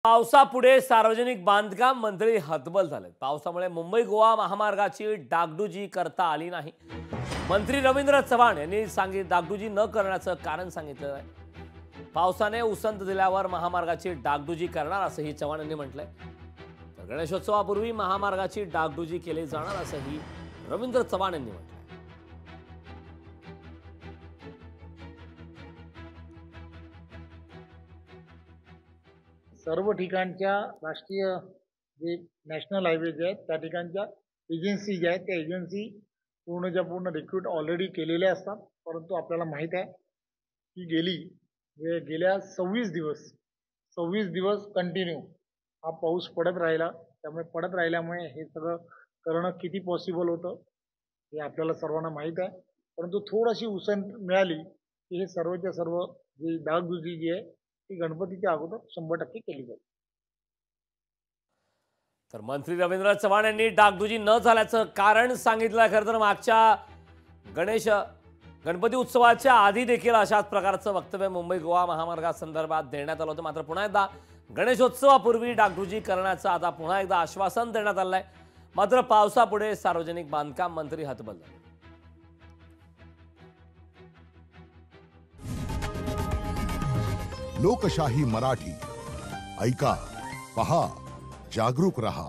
पावसापुढे सार्वजनिक बांधकाम मंत्री हतबल झाले। पावसामुळे मुंबई गोवा महामार्गाची डागडुजी करता आली नाही। मंत्री रवींद्र चव्हाण यांनी डागडुजी न करण्याचं कारण सांगितलं आहे। पावसाने उसंत दिल्यावर महामार्गाची डागडुजी करणार असंही चव्हाण यांनी म्हटलंय। तर गणेशोत्सवापूर्वी महामार्गाची डागडुजी केली जाणार असंही रवींद्र चव्हाण यांनी म्हटलंय। सर्व ठिकाणच्या राष्ट्रीय जे नॅशनल हायवे जे आहेत त्या ठिकाणच्या एजन्सी ज्या आहेत त्या एजन्सी पूर्णच्या पूर्ण रिक्रूट ऑलरेडी केलेल्या असतात। परंतु आपल्याला माहीत आहे की गेल्या 26 दिवस कंटिन्यू हा पाऊस पडत राहिला। त्यामुळे पडत राहिल्यामुळे हे सगळं करणं किती पॉसिबल होतं हे आपल्याला सर्वांना माहीत आहे। परंतु थोडीशी उसंत मिळाली की हे सर्वच्या सर्व जी डागडुजी जी आहे ती गणपतीच्या अगोदर 100% केली जाईल। तर मंत्री रवींद्र चव्हाण यांनी डागडुजी न झाल्याचं कारण सांगितलं। खरं तर मागच्या गणपती उत्सवाच्या आधी देखील अशाच प्रकारचं वक्तव्य मुंबई गोवा महामार्गासंदर्भात देण्यात आलं होतं। मात्र पुन्हा एकदा गणेशोत्सवापूर्वी डागडुजी करण्याचं आता पुन्हा एकदा आश्वासन देण्यात आलं आहे। मात्र पावसापुढे सार्वजनिक बांधकाम मंत्री हतबल झाले। लोकशाही मराठी ऐका, पहा, जागरूक रहा।